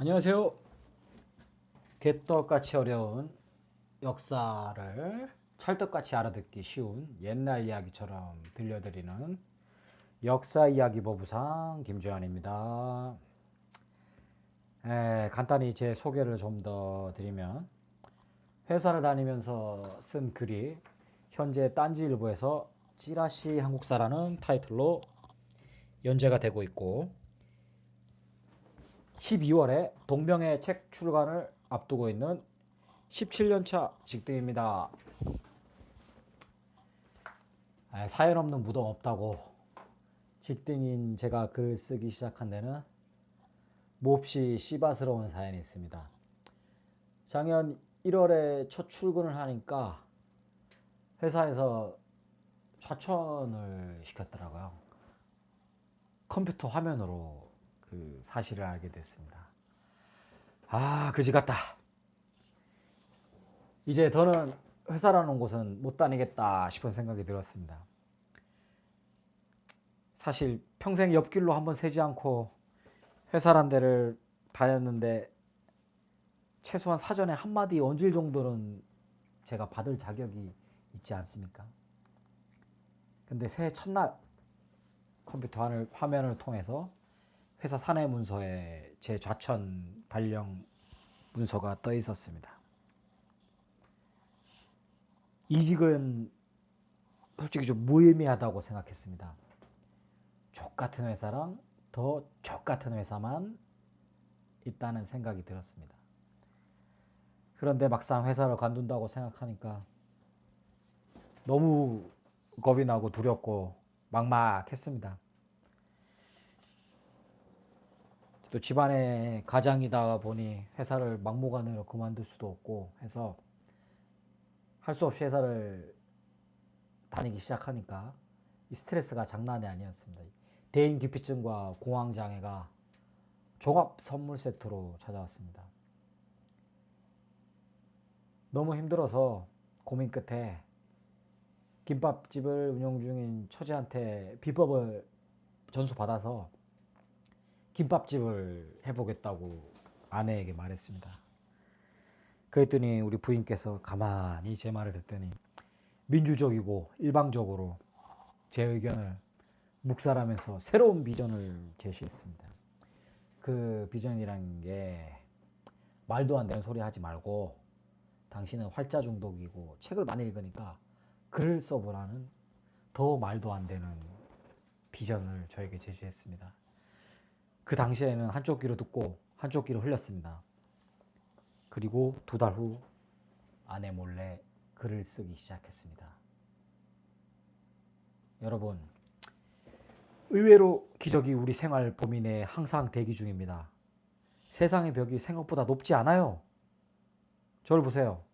안녕하세요. 개떡같이 어려운 역사를 찰떡같이 알아듣기 쉬운 옛날 이야기처럼 들려드리는 역사 이야기 보부상 김주환입니다. 간단히 제 소개를 좀 더 드리면 회사를 다니면서 쓴 글이 현재 딴지일보에서 찌라시 한국사라는 타이틀로 연재가 되고 있고 12월에 동명의 책 출간을 앞두고 있는 17년차 직등입니다. 사연 없는 무덤 없다고 직등인 제가 글을 쓰기 시작한 데는 몹시 씨바스러운 사연이 있습니다. 작년 1월에 첫 출근을 하니까 회사에서 좌천을 시켰더라고요. 컴퓨터 화면으로 그 사실을 알게 됐습니다. 그지 같다. 이제 더는 회사라는 곳은 못 다니겠다 싶은 생각이 들었습니다. 사실 평생 옆길로 한번 새지 않고 회사란 데를 다녔는데 최소한 사전에 한마디 얹을 정도는 제가 받을 자격이 있지 않습니까? 근데 새해 첫날 컴퓨터 화면을 통해서 회사 사내 문서에 제 좌천 발령 문서가 떠 있었습니다. 이직은 솔직히 좀 무의미하다고 생각했습니다. 족같은 회사랑 더 족같은 회사만 있다는 생각이 들었습니다. 그런데 막상 회사를 관둔다고 생각하니까 너무 겁이 나고 두렵고 막막했습니다. 또 집안의 가장이다 보니 회사를 막무가내로 그만둘 수도 없고 해서 할 수 없이 회사를 다니기 시작하니까 이 스트레스가 장난이 아니었습니다. 대인기피증과 공황장애가 종합 선물 세트로 찾아왔습니다. 너무 힘들어서 고민 끝에 김밥집을 운영 중인 처제한테 비법을 전수받아서 김밥집을 해보겠다고 아내에게 말했습니다. 그랬더니 우리 부인께서 가만히 제 말을 듣더니 민주적이고 일방적으로 제 의견을 묵살하면서 새로운 비전을 제시했습니다. 그 비전이란 게 말도 안 되는 소리 하지 말고 당신은 활자 중독이고 책을 많이 읽으니까 글을 써보라는 더 말도 안 되는 비전을 저에게 제시했습니다. 그 당시에는 한쪽 귀로 듣고 한쪽 귀로 흘렸습니다. 그리고 2달 후 아내 몰래 글을 쓰기 시작했습니다. 여러분, 의외로 기적이 우리 생활 범위 내에 항상 대기 중입니다. 세상의 벽이 생각보다 높지 않아요. 저를 보세요.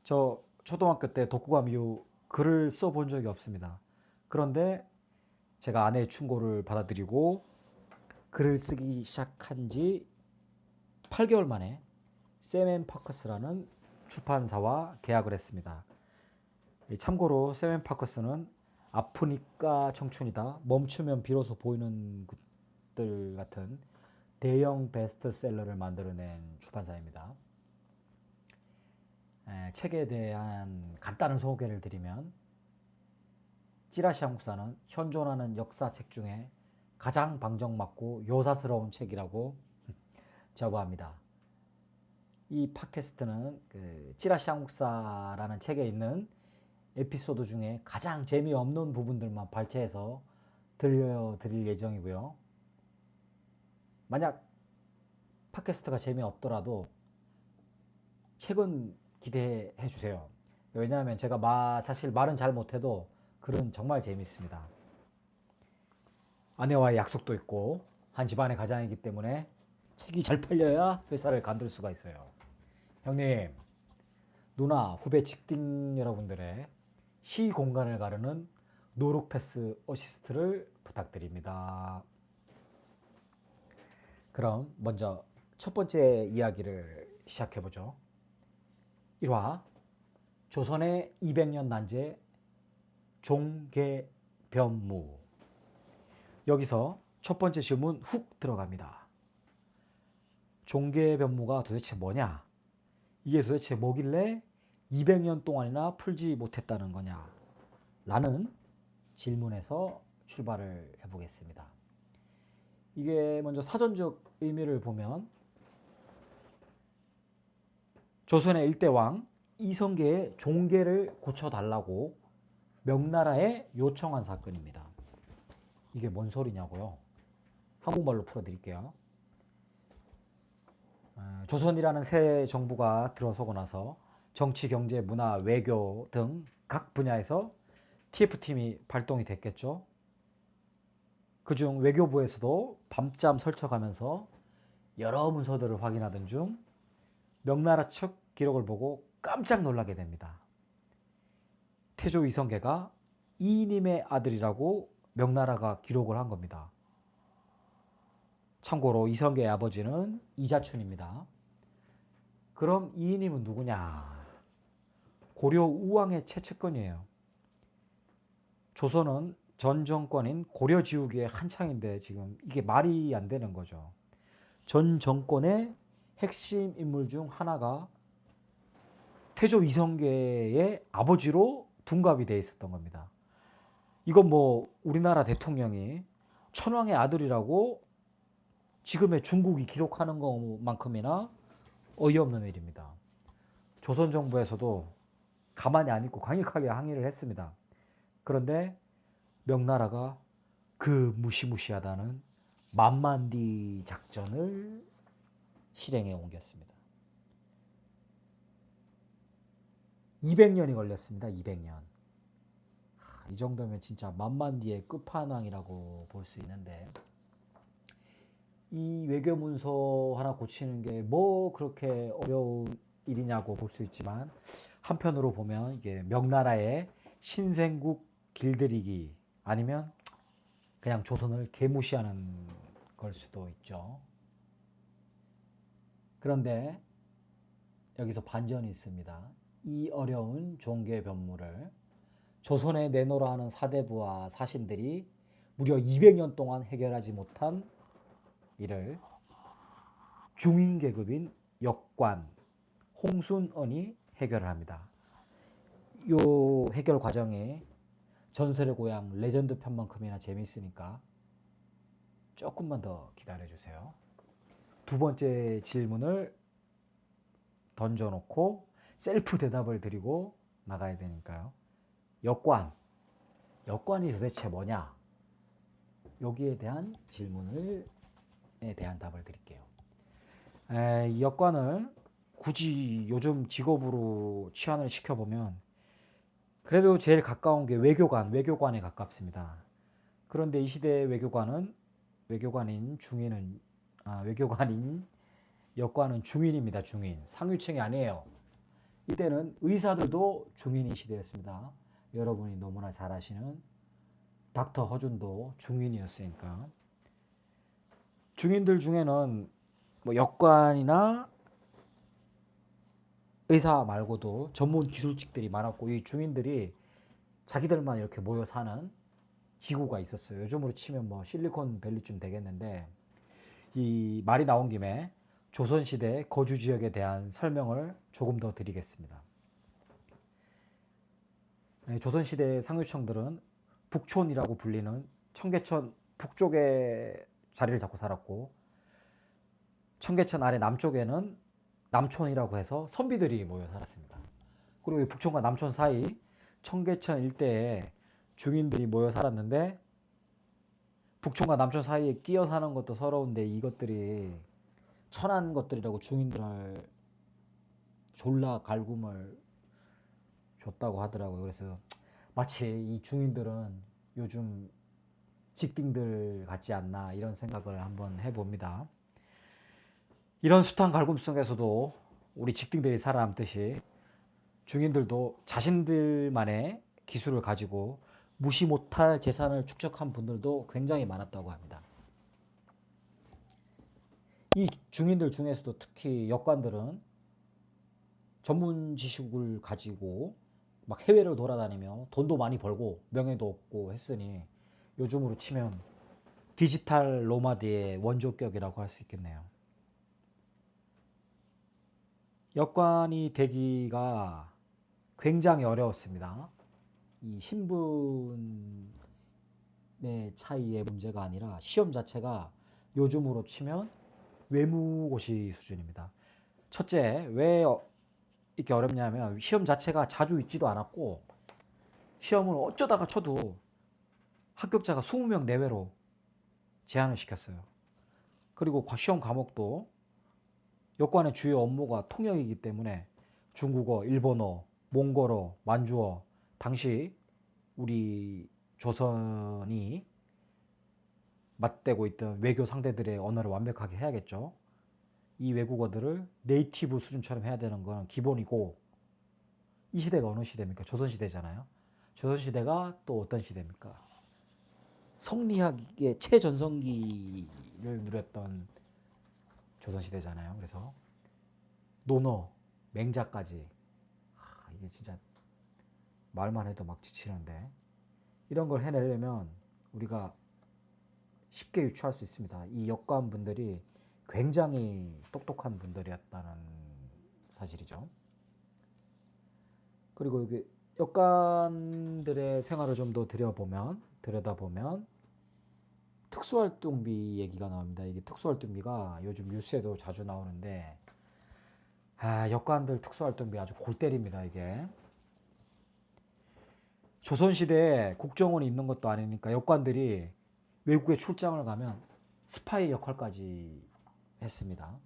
저 초등학교 때 독후감 이후 글을 써본 적이 없습니다. 그런데 제가 아내의 충고를 받아들이고 글을 쓰기 시작한 지 8개월 만에 샘앤파커스라는 출판사와 계약을 했습니다. 참고로 샘앤파커스는 아프니까 청춘이다, 멈추면 비로소 보이는 것들 같은 대형 베스트셀러를 만들어낸 출판사입니다. 책에 대한 간단한 소개를 드리면 찌라시 한국사는 현존하는 역사책 중에 가장 방정맞고 요사스러운 책이라고 자부합니다. 이 팟캐스트는 그 찌라시 한국사라는 책에 있는 에피소드 중에 가장 재미없는 부분들만 발췌해서 들려드릴 예정이고요. 만약 팟캐스트가 재미없더라도 책은 기대해 주세요. 왜냐하면 제가 사실 말은 잘 못해도 글은 정말 재밌습니다. 아내와의 약속도 있고 한 집안의 가장이기 때문에 책이 잘 팔려야 회사를 관둘 수가 있어요. 형님, 누나, 후배 직딩 여러분들의 시 공간을 가르는 노룩 패스 어시스트를 부탁드립니다. 그럼 먼저 첫 번째 이야기를 시작해보죠. 1화 조선의 200년 난제 종계변무. 여기서 첫 번째 질문 훅 들어갑니다. 종계 변무가 도대체 뭐냐? 이게 도대체 뭐길래 200년 동안이나 풀지 못했다는 거냐? 라는 질문에서 출발을 해보겠습니다. 이게 먼저 사전적 의미를 보면 조선의 일대왕 이성계의 종계를 고쳐달라고 명나라에 요청한 사건입니다. 이게 뭔 소리냐고요? 한국말로 풀어드릴게요. 조선이라는 새 정부가 들어서고 나서 정치, 경제, 문화, 외교 등 각 분야에서 TF팀이 발동이 됐겠죠. 그중 외교부에서도 밤잠 설쳐가면서 여러 문서들을 확인하던 중 명나라 측 기록을 보고 깜짝 놀라게 됩니다. 태조 이성계가 이님의 아들이라고 명나라가 기록을 한 겁니다. 참고로 이성계의 아버지는 이자춘입니다. 그럼 이님은 누구냐? 고려 우왕의 채측근이에요. 조선은 전 정권인 고려 지우기의 한창인데 지금 이게 말이 안 되는 거죠. 전 정권의 핵심 인물 중 하나가 태조 이성계의 아버지로 둔갑이 돼 있었던 겁니다. 이건 뭐 우리나라 대통령이 천황의 아들이라고 지금의 중국이 기록하는 것만큼이나 어이없는 일입니다. 조선 정부에서도 가만히 안 있고 강력하게 항의를 했습니다. 그런데 명나라가 그 무시무시하다는 만만디 작전을 실행에 옮겼습니다. 200년이 걸렸습니다. 200년. 이 정도면 진짜 만만디의 끝판왕이라고 볼 수 있는데 이 외교문서 하나 고치는 게 뭐 그렇게 어려운 일이냐고 볼 수 있지만 한편으로 보면 이게 명나라의 신생국 길들이기 아니면 그냥 조선을 개무시하는 걸 수도 있죠. 그런데 여기서 반전이 있습니다. 이 어려운 종계 변무를 조선에 내놓으라 하는 사대부와 사신들이 무려 200년 동안 해결하지 못한 이를 중인 계급인 역관 홍순언이 해결을 합니다. 이 해결 과정이 전설의 고향 레전드 편만큼이나 재미있으니까 조금만 더 기다려주세요. 두 번째 질문을 던져놓고 셀프 대답을 드리고 나가야 되니까요. 역관이 도대체 뭐냐? 여기에 대한 질문에 대한 답을 드릴게요. 이 역관을 굳이 요즘 직업으로 치환을 시켜보면 그래도 제일 가까운 게 외교관에 가깝습니다. 그런데 이 시대의 외교관인 역관은 중인입니다. 중인. 상류층이 아니에요. 이때는 의사들도 중인이 시대였습니다. 여러분이 너무나 잘 아시는 닥터 허준도 중인이었으니까. 중인들 중에는 뭐 역관이나 의사 말고도 전문 기술직들이 많았고 이 중인들이 자기들만 이렇게 모여 사는 지구가 있었어요. 요즘으로 치면 뭐 실리콘밸리쯤 되겠는데 이 말이 나온 김에 조선시대 거주 지역에 대한 설명을 조금 더 드리겠습니다. 조선시대 상류층들은 북촌이라고 불리는 청계천 북쪽에 자리를 잡고 살았고 청계천 아래 남쪽에는 남촌이라고 해서 선비들이 모여 살았습니다. 그리고 북촌과 남촌 사이 청계천 일대에 중인들이 모여 살았는데 북촌과 남촌 사이에 끼어 사는 것도 서러운데 이것들이 천한 것들이라고 중인들 졸라 갈굼을 줬다고 하더라고요. 그래서 마치 이 중인들은 요즘 직딩들 같지 않나 이런 생각을 한번 해봅니다. 이런 숱한 갈굼 속에서도 우리 직딩들이 살아남듯이 중인들도 자신들만의 기술을 가지고 무시 못할 재산을 축적한 분들도 굉장히 많았다고 합니다. 이 중인들 중에서도 특히 역관들은 전문 지식을 가지고 막 해외를 돌아다니며 돈도 많이 벌고 명예도 얻고 했으니 요즘으로 치면 디지털 노마드의 원조격이라고 할 수 있겠네요. 여권이 되기가 굉장히 어려웠습니다. 이 신분의 차이의 문제가 아니라 시험 자체가 요즘으로 치면 외무고시 수준입니다. 첫째, 왜 이렇게 어렵냐면 시험 자체가 자주 있지도 않았고 시험을 어쩌다가 쳐도 합격자가 20명 내외로 제한을 시켰어요. 그리고 시험 과목도 여권의 주요 업무가 통역이기 때문에 중국어, 일본어, 몽골어, 만주어, 당시 우리 조선이 맞대고 있던 외교 상대들의 언어를 완벽하게 해야겠죠. 이 외국어들을 네이티브 수준처럼 해야 되는 건 기본이고, 이 시대가 어느 시대입니까? 조선시대잖아요. 조선시대가 또 어떤 시대입니까? 성리학의 최전성기를 누렸던 조선시대잖아요. 그래서 논어, 맹자까지, 이게 진짜 말만 해도 막 지치는데, 이런 걸 해내려면 우리가 쉽게 유추할 수 있습니다. 이 역관분들이 굉장히 똑똑한 분들이었다는 사실이죠. 그리고 이게 역관들의 생활을 좀 더 들여다보면 특수활동비 얘기가 나옵니다. 이게 특수활동비가 요즘 뉴스에도 자주 나오는데, 역관들 특수활동비 아주 골 때립니다. 이게 조선시대에 국정원이 있는 것도 아니니까 역관들이 외국에 출장을 가면 스파이 역할까지 했습니다.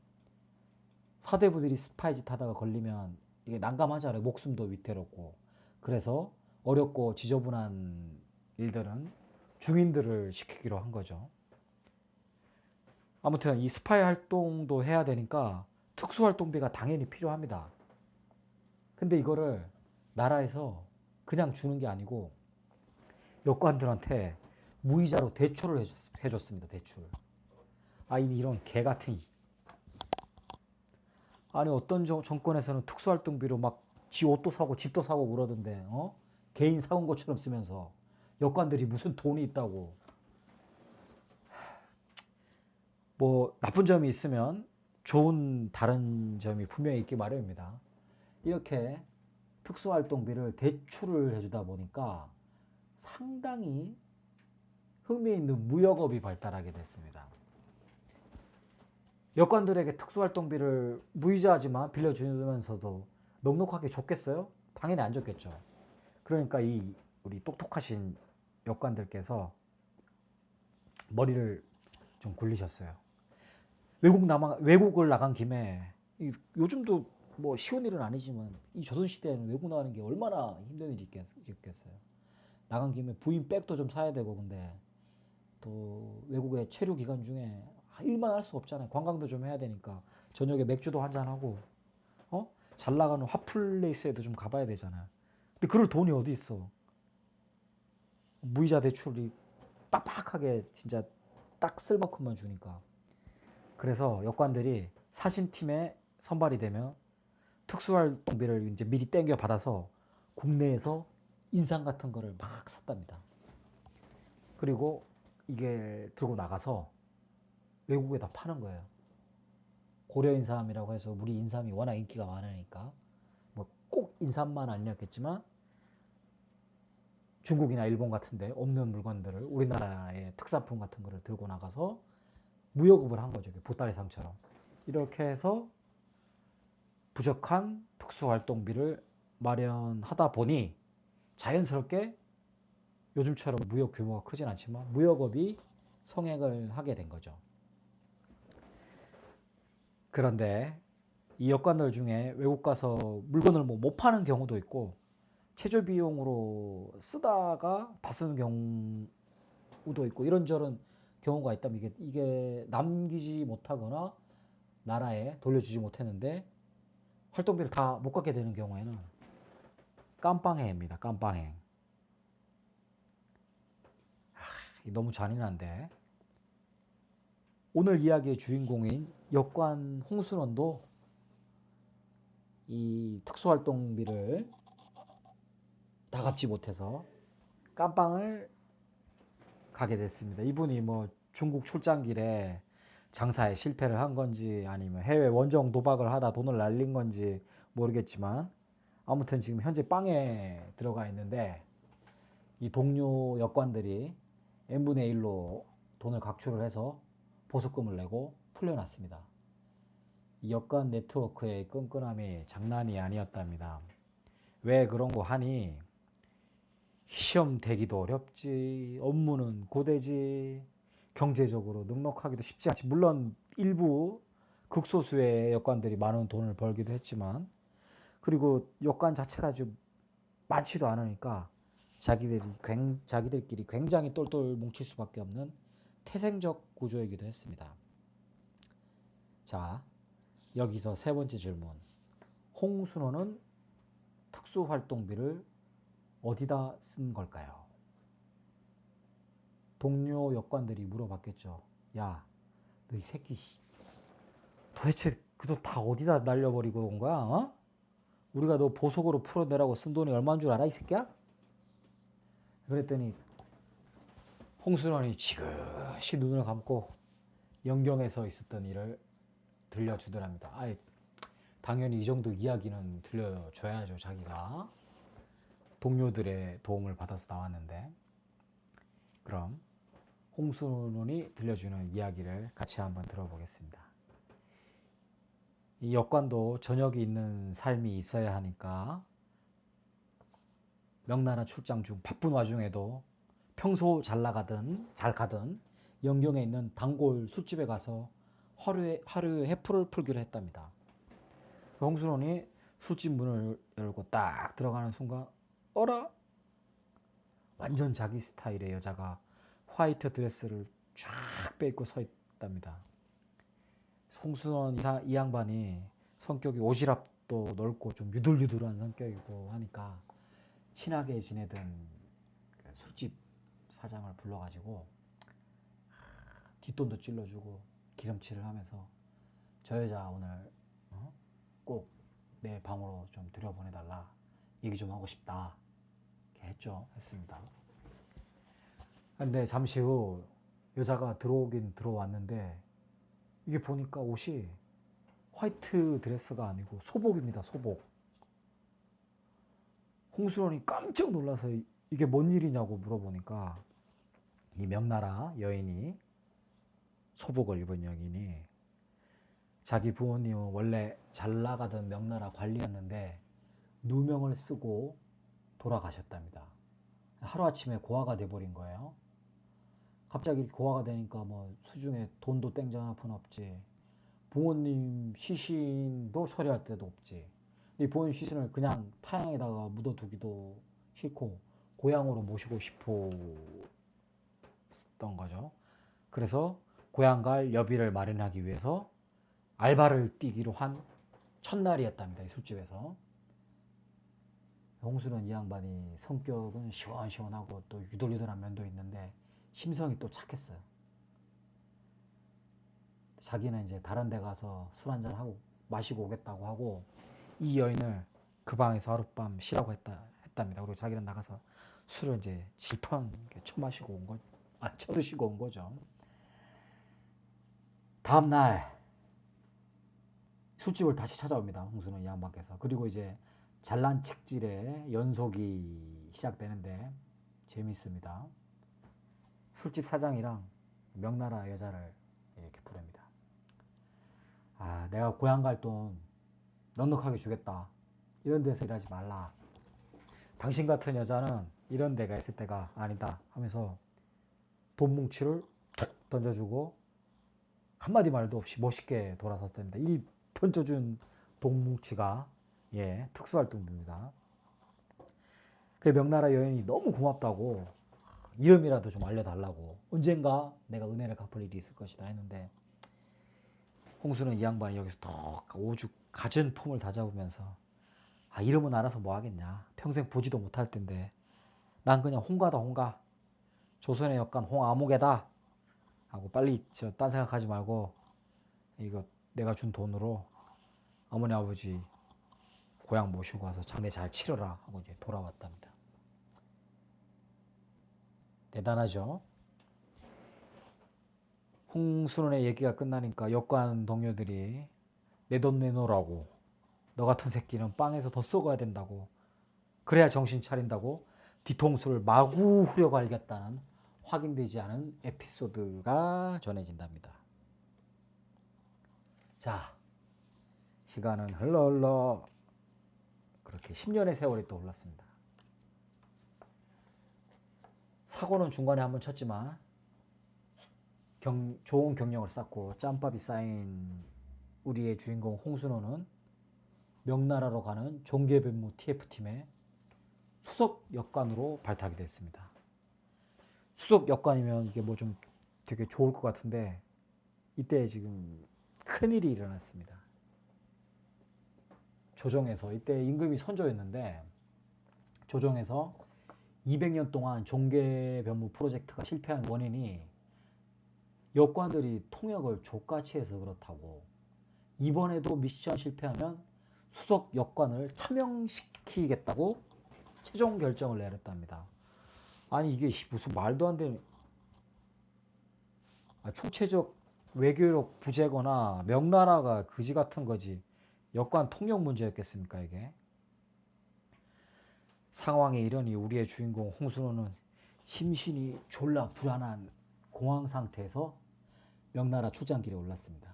사대부들이 스파이 짓 하다가 걸리면 이게 난감하잖아요. 목숨도 위태롭고. 그래서 어렵고 지저분한 일들은 중인들을 시키기로 한 거죠. 아무튼 이 스파이 활동도 해야 되니까 특수활동비가 당연히 필요합니다. 근데 이거를 나라에서 그냥 주는 게 아니고 역관들한테 무이자로 대출을 해줬습니다. 대출. 이미 이런 개 같은. 아니 어떤 정권에서는 특수활동비로 막 지 옷도 사고 집도 사고 그러던데, 개인 사온 것처럼 쓰면서 역관들이 무슨 돈이 있다고. 뭐 나쁜 점이 있으면 좋은 다른 점이 분명히 있기 마련입니다. 이렇게 특수활동비를 대출을 해주다 보니까 상당히 흥미있는 무역업이 발달하게 됐습니다. 여권들에게 특수활동비를 무이자지만 빌려주면서도 넉넉하게 줬겠어요? 당연히 안 줬겠죠. 그러니까 우리 똑똑하신 여권들께서 머리를 좀 굴리셨어요. 외국을 나간 김에, 요즘도 뭐 쉬운 일은 아니지만 이 조선시대에는 외국 나가는 게 얼마나 힘든 일이 있겠어요. 나간 김에 부인 백도 좀 사야 되고, 근데 또 외국의 체류 기간 중에 일만 할 수 없잖아요. 관광도 좀 해야 되니까 저녁에 맥주도 한잔하고, 잘 나가는 핫플레이스에도 좀 가봐야 되잖아요. 근데 그럴 돈이 어디 있어. 무이자 대출이 빡빡하게 진짜 딱 쓸 만큼만 주니까. 그래서 여관들이 사신팀에 선발이 되면 특수활동비를 이제 미리 땡겨 받아서 국내에서 인삼 같은 거를 막 샀답니다. 그리고 이게 들고 나가서 외국에다 파는 거예요. 고려 인삼이라고 해서 우리 인삼이 워낙 인기가 많으니까 뭐 꼭 인삼만 아니었겠지만 중국이나 일본 같은데 없는 물건들을 우리나라의 특산품 같은 거를 들고 나가서 무역업을 한 거죠. 보따리상처럼. 이렇게 해서 부족한 특수활동비를 마련하다 보니 자연스럽게 요즘처럼 무역 규모가 크진 않지만 무역업이 성행을 하게 된 거죠. 그런데 이 여관들 중에 외국 가서 물건을 뭐 못 파는 경우도 있고 체조 비용으로 쓰다가 다 쓰는 경우도 있고 이런저런 경우가 있다면 이게 남기지 못하거나 나라에 돌려주지 못했는데 활동비를 다 못 갚게 되는 경우에는 깜빵행입니다. 깜빵행. 너무 잔인한데 오늘 이야기의 주인공인 역관 홍순원도 이 특수활동비를 다 갚지 못해서 깜빵을 가게 됐습니다. 이분이 뭐 중국 출장 길에 장사에 실패를 한 건지 아니면 해외 원정 도박을 하다 돈을 날린 건지 모르겠지만 아무튼 지금 현재 빵에 들어가 있는데 이 동료 여관들이 n분의 1로 돈을 각출을 해서 보석금을 내고 풀려났습니다. 이 여관 네트워크의 끈끈함이 장난이 아니었답니다. 왜 그런 거 하니 시험 대기도 어렵지, 업무는 고되지, 경제적으로 넉넉하기도 쉽지 않지. 물론 일부 극소수의 여관들이 많은 돈을 벌기도 했지만 그리고 여관 자체가 좀 많지도 않으니까 자기들끼리 굉장히 똘똘 뭉칠 수밖에 없는 태생적 구조이기도 했습니다. 자, 여기서 세 번째 질문. 홍순호는 특수활동비를 어디다 쓴 걸까요? 동료 여관들이 물어봤겠죠. 야, 너 이 새끼 도대체 그 돈 다 어디다 날려버리고 온 거야? 어? 우리가 너 보석으로 풀어내라고 쓴 돈이 얼마인 줄 알아, 이 새끼야? 그랬더니 홍순원이 지그시 눈을 감고 연경에서 있었던 일을 들려주더랍니다. 아이, 당연히 이 정도 이야기는 들려줘야죠. 자기가 동료들의 도움을 받아서 나왔는데. 그럼 홍순원이 들려주는 이야기를 같이 한번 들어보겠습니다. 이 여관도 저녁이 있는 삶이 있어야 하니까 명나라 출장 중 바쁜 와중에도 평소 잘 가던 연경에 있는 단골 술집에 가서 하루에 해프를 풀기로 했답니다. 홍순원이 술집 문을 열고 딱 들어가는 순간 어라? 완전 자기 스타일의 여자가 화이트 드레스를 쫙 빼입고 서 있답니다. 홍순원 이 양반이 성격이 오지랖도 넓고 좀 유들유들한 성격이고 하니까 친하게 지내던 술집 사장을 불러가지고 뒷돈도 찔러주고 기름칠을 하면서 저 여자 오늘 꼭 내 방으로 좀 들여보내달라, 얘기 좀 하고 싶다, 이렇게 했습니다. 근데 잠시 후 여자가 들어오긴 들어왔는데 이게 보니까 옷이 화이트 드레스가 아니고 소복입니다. 소복. 홍순원이 깜짝 놀라서 이게 뭔 일이냐고 물어보니까 이 명나라 여인이, 소복을 입은 여인이 자기 부모님은 원래 잘 나가던 명나라 관리였는데 누명을 쓰고 돌아가셨답니다. 하루아침에 고아가 돼버린 거예요. 갑자기 고아가 되니까 뭐 수중에 돈도 땡전 한 푼 없지, 부모님 시신도 처리할 데도 없지. 이 부모님 시신을 그냥 타양에다가 묻어두기도 싫고 고향으로 모시고 싶었던 거죠. 그래서 고향 갈 여비를 마련하기 위해서 알바를 뛰기로 한 첫날이었답니다. 이 술집에서. 홍수는 이 양반이 성격은 시원시원하고 또 유돌유돌한 면도 있는데 심성이 또 착했어요. 자기는 이제 다른 데 가서 술 한잔 하고 마시고 오겠다고 하고 이 여인을 그 방에서 하룻밤 쉬라고 했답니다. 그리고 자기는 나가서 술을 이제 질펀 쳐마시고 온 거, 쳐드시고 온 거죠. 다음날 술집을 다시 찾아옵니다. 홍수는 이 양반께서. 그리고 이제 잘난 칙질의 연속이 시작되는데 재밌습니다. 술집 사장이랑 명나라 여자를 이렇게 부릅니다. 아, 내가 고향 갈 돈 넉넉하게 주겠다. 이런 데서 일하지 말라. 당신 같은 여자는 이런 데가 있을 때가 아니다 하면서 돈 뭉치를 툭 던져주고 한마디 말도 없이 멋있게 돌아섰답니다. 이 던져준 돈 뭉치가 특수활동비입니다. 그 명나라 여인이 너무 고맙다고 이름이라도 좀 알려달라고, 언젠가 내가 은혜를 갚을 일이 있을 것이다 했는데 홍수는 이 양반이 여기서 더 오죽 갖은 폼을 다잡으면서 이름은 알아서 뭐 하겠냐, 평생 보지도 못할 텐데 난 그냥 홍가다, 홍가, 조선의 역관 홍아무개다 하고 빨리 딴 생각하지 말고 이거 내가 준 돈으로 어머니 아버지 고향 모시고 와서 장례 잘 치러라 하고 이제 돌아왔답니다. 대단하죠. 홍순원의 얘기가 끝나니까 여관 동료들이 내 돈 내놓으라고, 너 같은 새끼는 빵에서 더 썩어야 된다고, 그래야 정신 차린다고 뒤통수를 마구 후려갈겼다는 확인되지 않은 에피소드가 전해진답니다. 자, 시간은 흘러 그렇게 10년의 세월이 또 흘렀습니다. 사고는 중간에 한번 쳤지만 좋은 경력을 쌓고 짬밥이 쌓인 우리의 주인공 홍순호는 명나라로 가는 종계변무 TF팀의 수석 역관으로 발탁이 됐습니다. 수석 역관이면 이게 뭐 좀 되게 좋을 것 같은데 이때 지금 큰일이 일어났습니다. 조정에서 이때 임금이 선조였는데 조정에서 200년 동안 종계변무 프로젝트가 실패한 원인이 역관들이 통역을 족같이 해서 그렇다고, 이번에도 미션 실패하면 수석 역관을 차명시키겠다고 최종 결정을 내렸답니다. 아니 이게 무슨 말도 안 되는, 총체적 외교력 부재거나 명나라가 그지 같은 거지 역관 통역 문제였겠습니까 이게. 상황이 이러니 우리의 주인공 홍순호는 심신이 졸라 불안한 공황 상태에서 명나라 출장길에 올랐습니다.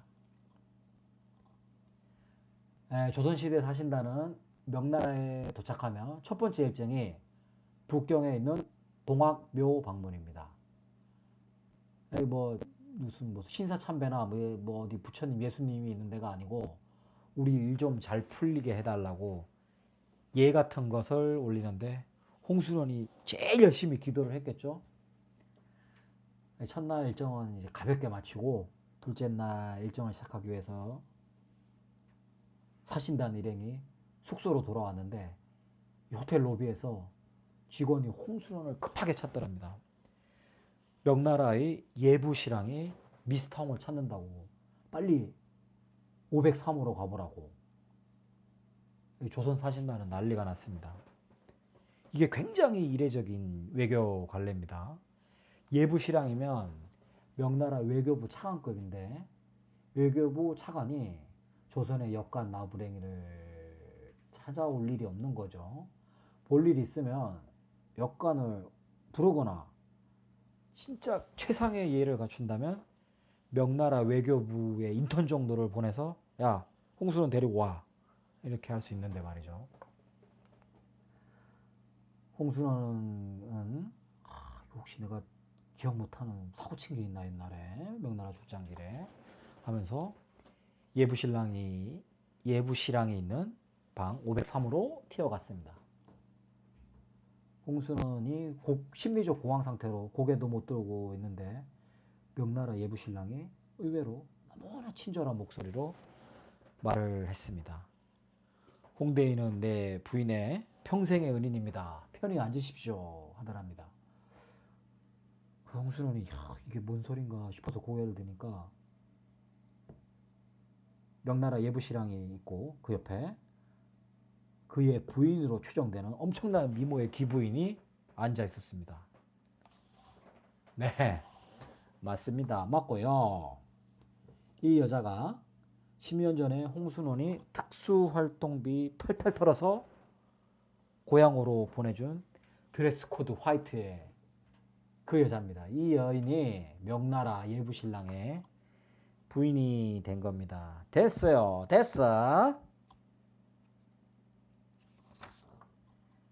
조선시대에 사신다는 명나라에 도착하며 첫 번째 일정이 북경에 있는 동학묘 방문입니다. 뭐 무슨 신사참배나 뭐 어디 부처님 예수님이 있는 데가 아니고 우리 일 좀 잘 풀리게 해달라고 예 같은 것을 올리는데 홍순원이 제일 열심히 기도를 했겠죠. 첫날 일정은 이제 가볍게 마치고 둘째 날 일정을 시작하기 위해서 사신단 일행이 숙소로 돌아왔는데 호텔 로비에서 직원이 홍순원을 급하게 찾더랍니다. 명나라의 예부신랑이 미스터홈을 찾는다고, 빨리 503호로 가보라고. 조선 사신단은 난리가 났습니다. 이게 굉장히 이례적인 외교 관례입니다. 예부신랑이면 명나라 외교부 차관급인데 외교부 차관이 조선의 역관 나부랭이를 찾아올 일이 없는 거죠. 볼 일이 있으면 역관을 부르거나 진짜 최상의 예를 갖춘다면 명나라 외교부의 인턴 정도를 보내서 야 홍순원 데리고 와 이렇게 할 수 있는데 말이죠. 홍순원은 혹시 내가 기억 못하는 사고 친 게 있나 옛날에 명나라 출장길에 하면서 예부신랑이 있는 방 503호로 튀어갔습니다. 홍순원이 심리적 공황 상태로 고개도 못 들고 있는데 명나라 예부신랑이 의외로 너무나 친절한 목소리로 말을 했습니다. 홍대인은 내 부인의 평생의 은인입니다. 편히 앉으십시오 하더랍니다. 홍순원이 이게 뭔 소린가 싶어서 고개를 드니까 명나라 예부신랑이 있고 그 옆에 그의 부인으로 추정되는 엄청난 미모의 기부인이 앉아 있었습니다. 네, 맞습니다. 맞고요. 이 여자가 10년 전에 홍순원이 특수활동비 털털 털어서 고향으로 보내준 드레스 코드 화이트의 그 여자입니다. 이 여인이 명나라 예부신랑의 부인이 된 겁니다. 됐어요. 됐어.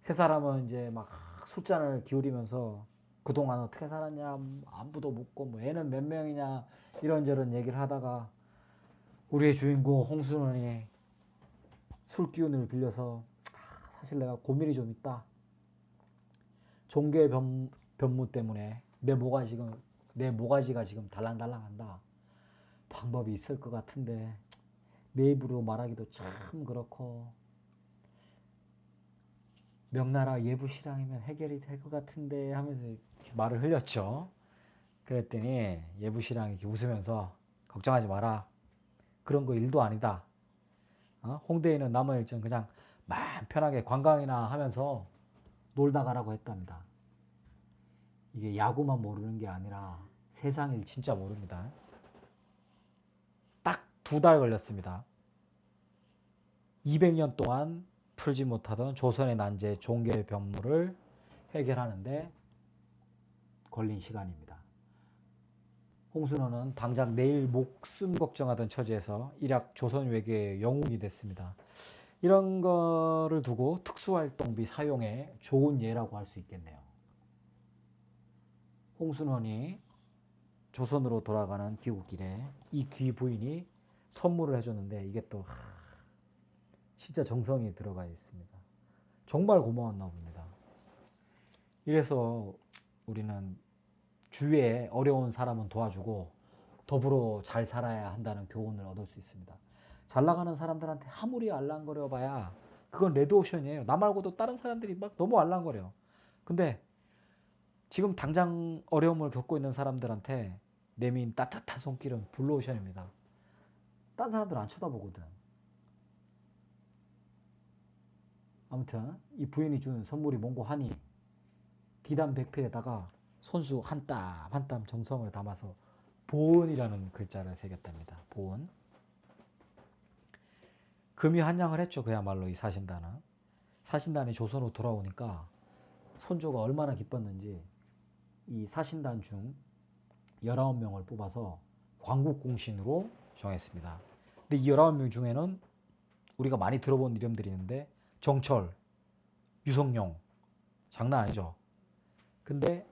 세 사람은 이제 막 술잔을 기울이면서 그동안 어떻게 살았냐, 안부도 묻고 뭐 애는 몇 명이냐 이런저런 얘기를 하다가 우리의 주인공 홍순원이 술 기운을 빌려서 사실 내가 고민이 좀 있다. 종교 변무 때문에 내 모가지가 지금 달랑달랑한다. 방법이 있을 것 같은데 내 입으로 말하기도 참 그렇고 명나라 예부신랑이면 해결이 될 것 같은데 하면서 이렇게 말을 흘렸죠. 그랬더니 예부신랑이 이렇게 웃으면서 걱정하지 마라. 그런 거 일도 아니다. 홍대에는 남은 일정 그냥 마음 편하게 관광이나 하면서 놀다 가라고 했답니다. 이게 야구만 모르는 게 아니라 세상 일 진짜 모릅니다. 2달 걸렸습니다. 200년 동안 풀지 못하던 조선의 난제 종교 변물을 해결하는데 걸린 시간입니다. 홍순호는 당장 내일 목숨 걱정하던 처지에서 일약 조선 외교의 영웅이 됐습니다. 이런 거를 두고 특수활동비 사용의 좋은 예라고 할 수 있겠네요. 홍순원이 조선으로 돌아가는 귀국길에 이 귀 부인이 선물을 해줬는데 이게 또 진짜 정성이 들어가 있습니다. 정말 고마웠나 봅니다. 이래서 우리는 주위에 어려운 사람은 도와주고 더불어 잘 살아야 한다는 교훈을 얻을 수 있습니다. 잘 나가는 사람들한테 아무리 알랑거려 봐야 그건 레드오션이에요. 나 말고도 다른 사람들이 막 너무 알랑거려. 근데 지금 당장 어려움을 겪고 있는 사람들한테 내민 따뜻한 손길은 블루오션입니다. 딴 사람들 안 쳐다보거든. 아무튼 이 부인이 준 선물이 뭔고 하니 비단 백필에다가 손수 한 땀 한 땀 정성을 담아서 보은이라는 글자를 새겼답니다. 보은. 금이 한양을 했죠. 그야말로 이 사신단은. 사신단이 조선으로 돌아오니까 선조가 얼마나 기뻤는지 이 사신단 중 19명을 뽑아서 광국공신으로 정했습니다. 근데 이 19명 중에는 우리가 많이 들어본 이름들이 있는데 정철, 유성룡, 장난 아니죠. 근데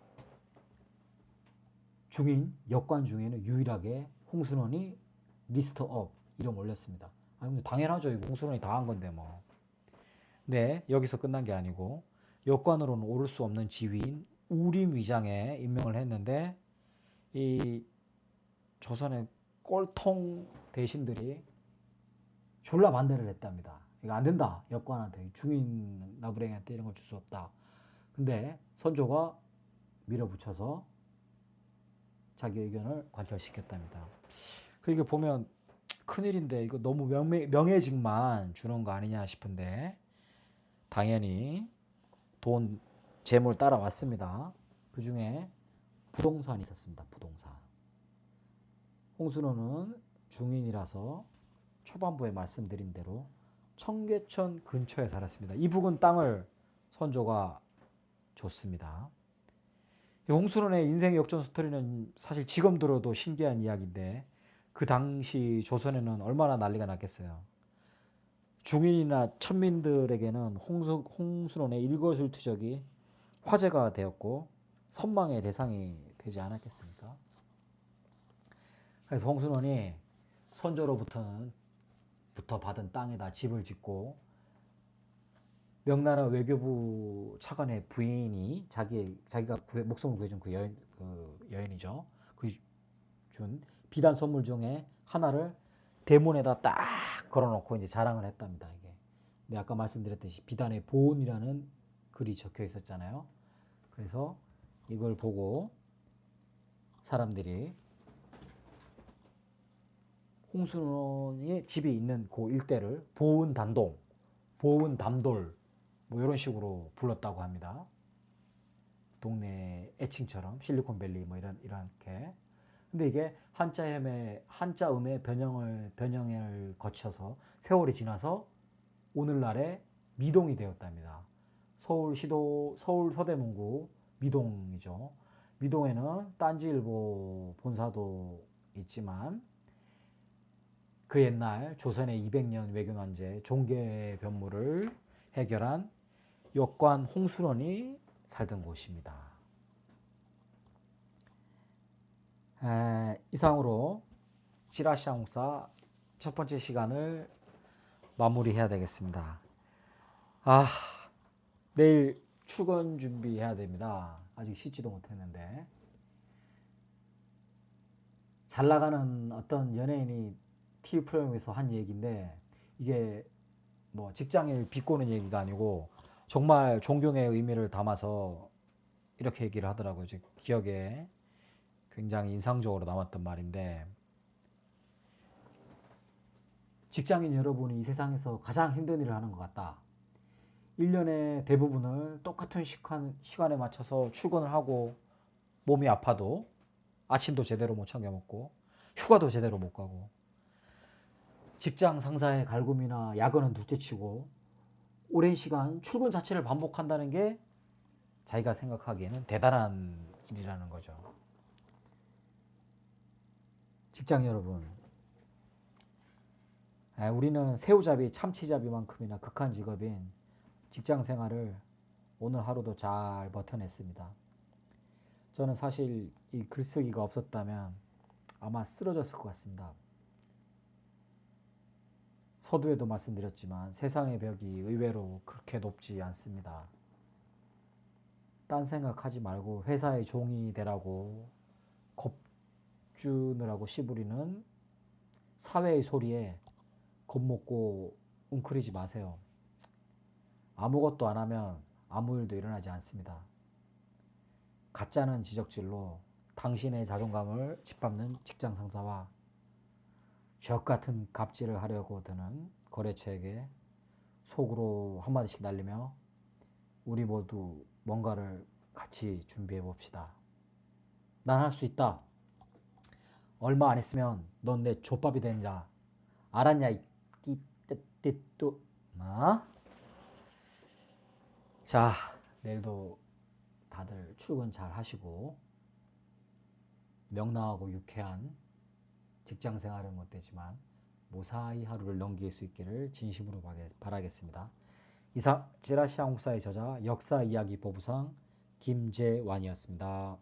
중인, 역관 중에는 유일하게 홍순원이 리스트업 이름 올렸습니다. 근데 당연하죠. 이거 홍순원이 다 한 건데 뭐. 네, 여기서 끝난 게 아니고 역관으로는 오를 수 없는 지위인 우림위장에 임명을 했는데 이 조선의 꼴통 대신들이 졸라 반대를 했답니다. 이거 안 된다. 역관한테 중인 나부랭이한테 이런 걸 줄 수 없다. 근데 선조가 밀어붙여서 자기 의견을 관철시켰답니다. 그러니까 보면 큰일인데 이거 너무 명예직만 주는 거 아니냐 싶은데 당연히 돈, 재물 따라왔습니다. 그 중에 부동산이 있었습니다. 부동산. 홍순호는 중인이라서 초반부에 말씀드린 대로 청계천 근처에 살았습니다. 이 부근 땅을 선조가 줬습니다. 홍순원의 인생 역전 스토리는 사실 지금 들어도 신기한 이야기인데 그 당시 조선에는 얼마나 난리가 났겠어요. 중인이나 천민들에게는 홍순원의 일거수일투족이 화제가 되었고 선망의 대상이 되지 않았겠습니까? 그래서 홍순원이 선조로부터 받은 땅에다 집을 짓고 명나라 외교부 차관의 부인이 자기가 목숨을 구해준 그 여인이죠. 그 준 비단 선물 중에 하나를 대문에다 딱 걸어놓고 이제 자랑을 했답니다. 이게. 근데 아까 말씀드렸듯이 비단의 보은이라는 글이 적혀 있었잖아요. 그래서 이걸 보고 사람들이 홍순원의 집이 있는 그 일대를 보은단동, 보은담돌 뭐 이런 식으로 불렀다고 합니다. 동네 애칭처럼 실리콘밸리 뭐 이렇게. 근데 이게 한자음의 변형을 거쳐서 세월이 지나서 오늘날의 미동이 되었답니다. 서울 서대문구 미동이죠. 미동에는 딴지일보 본사도 있지만 그 옛날 조선의 200년 외교난제 종교 변물을 해결한 역관 홍순원이 살던 곳입니다. 이상으로 찌라시앙사 첫 번째 시간을 마무리해야 되겠습니다. 내일 출근 준비해야 됩니다. 아직 씻지도 못했는데. 잘 나가는 어떤 연예인이 TV 프로그램에서 한 얘기인데 이게 뭐 직장을 비꼬는 얘기가 아니고 정말 존경의 의미를 담아서 이렇게 얘기를 하더라고요. 제 기억에 굉장히 인상적으로 남았던 말인데 직장인 여러분이 이 세상에서 가장 힘든 일을 하는 것 같다. 1년의 대부분을 똑같은 시간에 맞춰서 출근을 하고 몸이 아파도 아침도 제대로 못 챙겨 먹고 휴가도 제대로 못 가고 직장 상사의 갈굼이나 야근은 둘째치고 오랜 시간 출근 자체를 반복한다는 게 자기가 생각하기에는 대단한 일이라는 거죠. 직장 여러분, 우리는 새우잡이, 참치잡이만큼이나 극한 직업인 직장 생활을 오늘 하루도 잘 버텨냈습니다. 저는 사실 이 글쓰기가 없었다면 아마 쓰러졌을 것 같습니다. 서두에도 말씀드렸지만 세상의 벽이 의외로 그렇게 높지 않습니다. 딴 생각하지 말고 회사의 종이 되라고 겁주느라고 씨부리는 사회의 소리에 겁먹고 웅크리지 마세요. 아무것도 안 하면 아무 일도 일어나지 않습니다. 가짜는 지적질로 당신의 자존감을 짓밟는 직장 상사와 적 같은 갑질을 하려고 드는 거래처에게 속으로 한마디씩 날리며 우리 모두 뭔가를 같이 준비해 봅시다. 난 할 수 있다. 얼마 안 했으면 넌 내 족밥이 되는 자. 알았냐 이 끼띠띠또. 자, 내일도 다들 출근 잘 하시고 명랑하고 유쾌한 직장 생활은 못 되지만 무사히 하루를 넘길 수 있기를 진심으로 바라겠습니다. 이상 찌라시 한국사의 저자 역사 이야기 보부상 김재완이었습니다.